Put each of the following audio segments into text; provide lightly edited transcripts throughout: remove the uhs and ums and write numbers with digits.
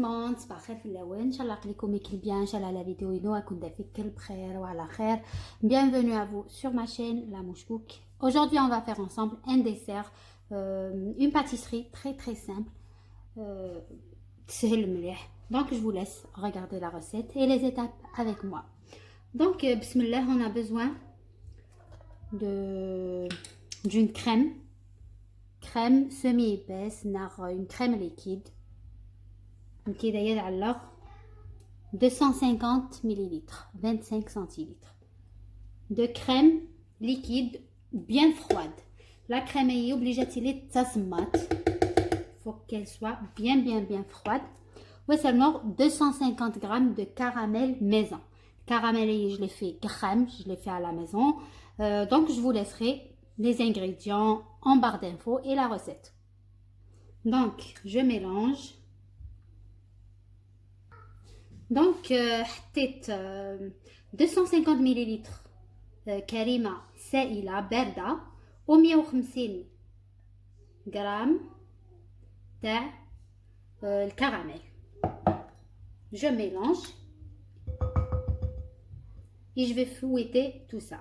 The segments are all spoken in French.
monde, صباح في الاول ان شاء الله قليكم يكل bien ان شاء الله la vidéo ينو كون دافيك بخير وعلى خير. Bienvenue à vous sur ma chaîne La Mouche Cook. Aujourd'hui on va faire ensemble un dessert, une pâtisserie très simple, سهل مليح. Donc je vous laisse regarder la recette et les étapes avec moi. Donc bismillah, on a besoin d'une crème semi épaisse, une crème liquide qui est alors 250 ml, 25 centilitres de crème liquide bien froide. La crème est obligée de tasmat, faut qu'elle soit bien froide. Ouais, seulement 250 g de caramel maison. Caramel, je l'ai fait crème, je l'ai fait à la maison. Donc je vous laisserai les ingrédients en barre d'infos et la recette. Donc je mélange. Donc حطيت 250 ملل كريمة سائلة باردة و 150 غرام تاع الكراميل. Je mélange et je vais fouetter tout ça.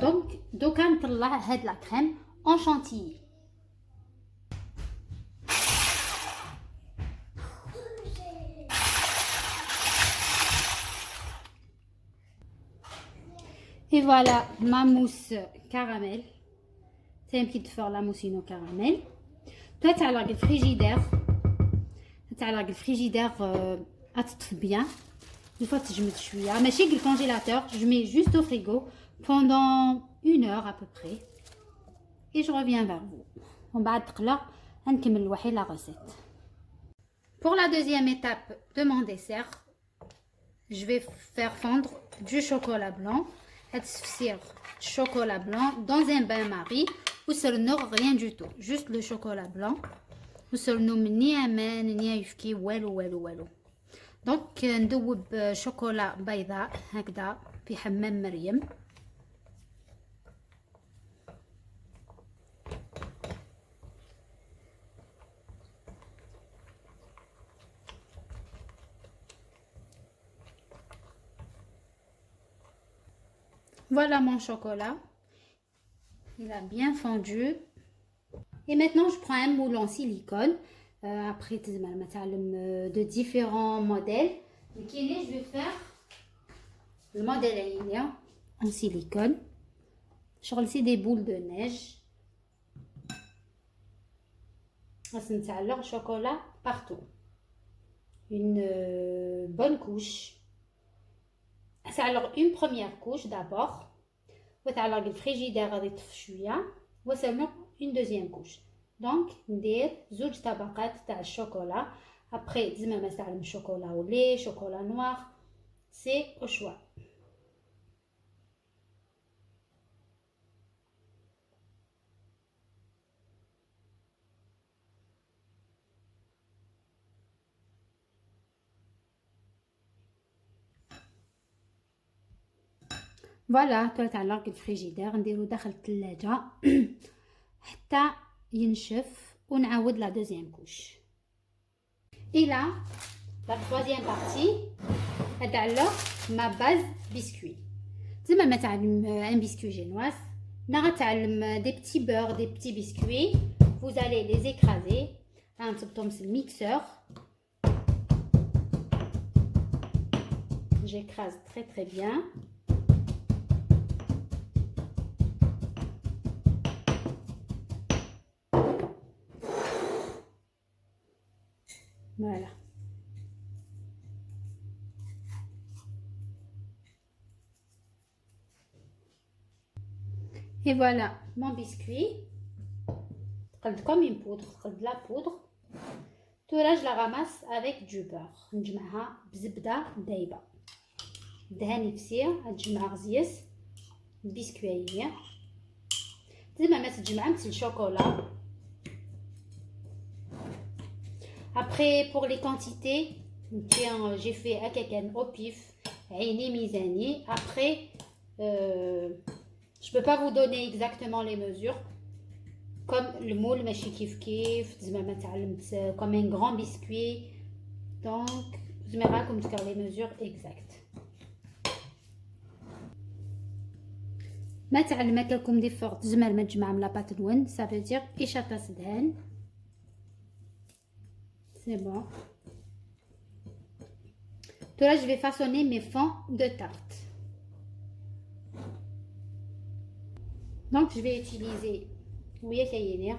Donc دوكا نطلع هاد لا كريم en chantilly. Et voilà ma mousse caramel. C'est un petit fort la mousse au caramel. Toi tu as le frigidaire. Le frigidaire atteint bien. Une fois que je mets شوية ماشي le congélateur, je mets juste au frigo pendant 1 heure à peu près. Et je reviens vers vous. On va نكمل الوحي la recette. Pour la deuxième étape de mon dessert, je vais faire fondre du chocolat blanc. Chocolat blanc dans un bain-marie ou seulement rien du tout, juste le chocolat blanc ou seulement ni amen ni يفكي والو. Donc ندوب chocolat بيضاء هكذا في حمام مريم. Voilà mon chocolat, il a bien fondu. Et maintenant je prends un moule en silicone. Après de différents modèles. Je vais faire le modèle en silicone. Je vais des boules de neige. Alors chocolat partout. Une bonne couche. C'est alors une première couche d'abord. وتعلق الفريجيدير غادي يطفي شويه وسلمو une deuxième couche. Donc ندير زوج طبقات تاع الشوكولا. Après زعما مثلا شوكولا او لي شوكولا نوار سي au choix. فوالا تعلق الفريجيدير نديرو داخل الثلاجه حتى ينشف ونعاود لا دوزيام كوش. Et là, la troisième partie, alors ma base biscuit. زعما ما تعلم un biscuit génoise, نغتعلم des petits beurres, des petits biscuits. Vous allez les écraser. نصبتهم في الميكسeur. J'écrase très bien. Voilà. Et voilà mon biscuit. Comme une poudre, de la poudre. Tout là je la ramasse avec du beurre. نجمعها بزبدة دايبة. دهني بسير نجمع غزيس البسكوية. زعما ما تجمع مثل الشوكولا. Après pour les quantités, j'ai fait à quelqu'un au pif, عيني ميزاني. Après je peux pas vous donner exactement les mesures. comme le moule ماشي كيف زعما ما تعلمت comme un grand biscuit. Donc زعما راكم تكر les mesures exactes. ما تعلمت لكم دي فورت زعما ما تجمع من لاباط لون ça veut dire إشاطة سدهن. C'est bon. Donc là je vais façonner mes fonds de tarte. Donc je vais utiliser ويا كاينين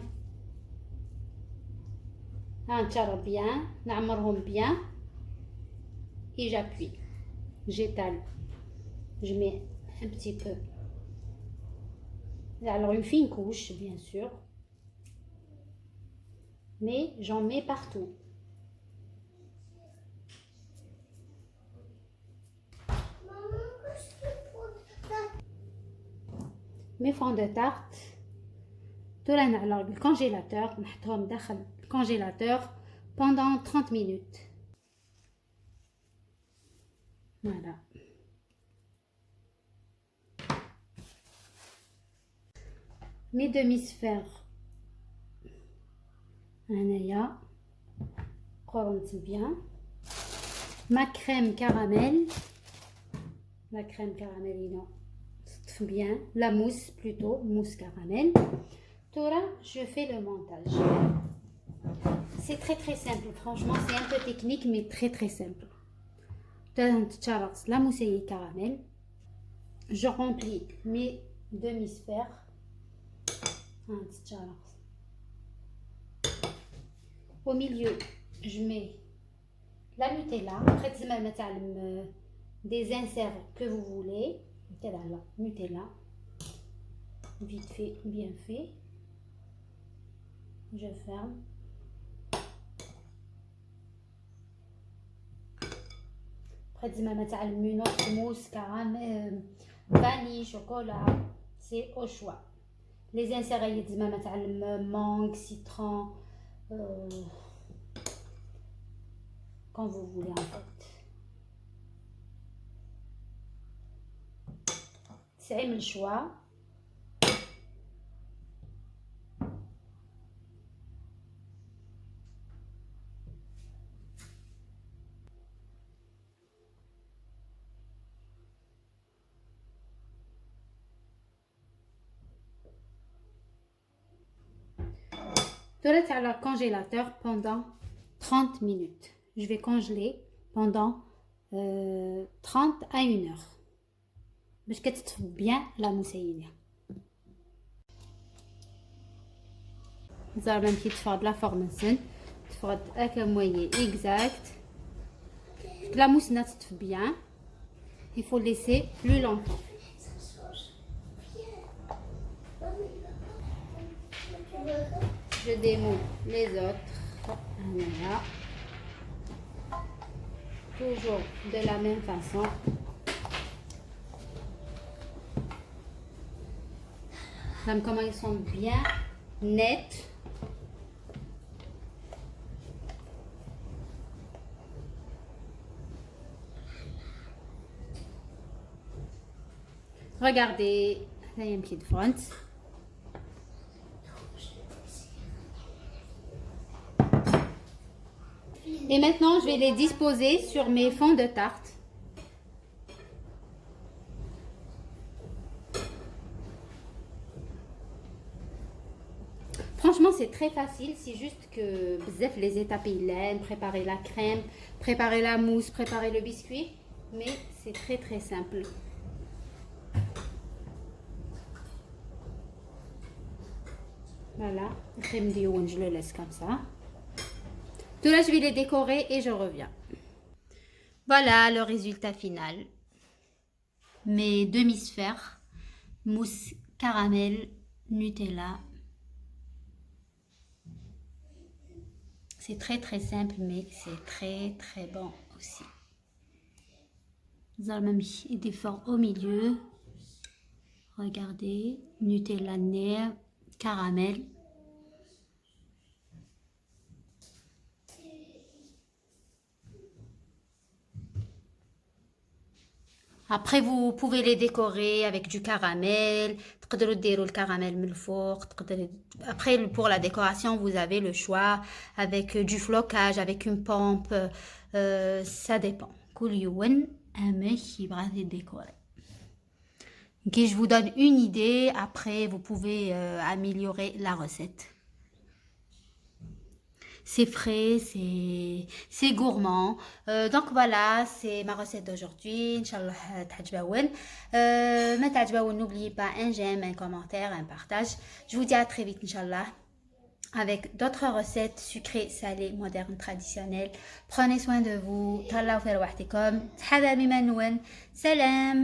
نتشرب bien نعمرهم bien et j'appuie, j'étale, je mets un petit peu, alors une fine couche bien sûr, mais j'en mets partout. Mes fonds de tarte طلعنا على الكونجيلاتور نحطهم داخل الكونجيلاتور pendant 30 minutes. Voilà. Mes demi-sphères هنايا قرنت bien. Ma crème caramel, la crème carameline bien, la mousse plutôt, mousse caramel. Là, je fais le montage. C'est très simple, franchement c'est un peu technique mais très simple. La mousse caramel, je remplis mes demi-sphères. Au milieu, je mets la Nutella. Après, des inserts que vous voulez. Nutella, vite fait, bien fait. Je ferme. Après, une autre mousse, caramel, vanille, chocolat, c'est au choix. Les inserts, mangue, citron, quand vous voulez en fait. C'est le choix. Toilette à le congélateur pendant 30 minutes. Je vais congeler pendant 30 à 1 heure. باش كتطفو bien la mousseline. زعما كي تفرض لا فورماسيون تفرض هكا مويي exact. La mousse n'a تطفو bien. Il faut laisser plus longtemps. Je démoule les autres. Voilà. Toujours de la même façon. Comme comment ils sont bien nets. Regardez, là il y a une petite front. Et maintenant, je vais les disposer sur mes fonds de tarte. Franchement, c'est très facile. C'est juste que les étapes, préparer la crème, préparer la mousse, préparer le biscuit. Mais c'est très simple. Voilà, je le laisse comme ça. Tout là, je vais les décorer et je reviens. Voilà le résultat final. Mes demi-sphères, mousse caramel, Nutella. C'est très simple, mais c'est très bon aussi. Nous allons mettre des forts au milieu. Regardez, Nutella nerf, caramel. Après, vous pouvez les décorer avec du caramel, تقدروا ديروا الكراميل من الفوق après pour la décoration vous avez le choix avec du flocage avec une pompe ça dépend كل يوم امك يبغى décorer. Ok, je vous donne une idée après vous pouvez améliorer la recette. C'est frais, c'est gourmand. Donc voilà, c'est ma recette d'aujourd'hui. Inch'Allah, تعجبون. ما تعجبون, n'oubliez pas un j'aime, un commentaire, un partage. Je vous dis à très vite, Inch'Allah, avec d'autres recettes sucrées, salées, modernes, traditionnelles. Prenez soin de vous. Tallahu fi rwahtikum. Thabami manwen. Salam.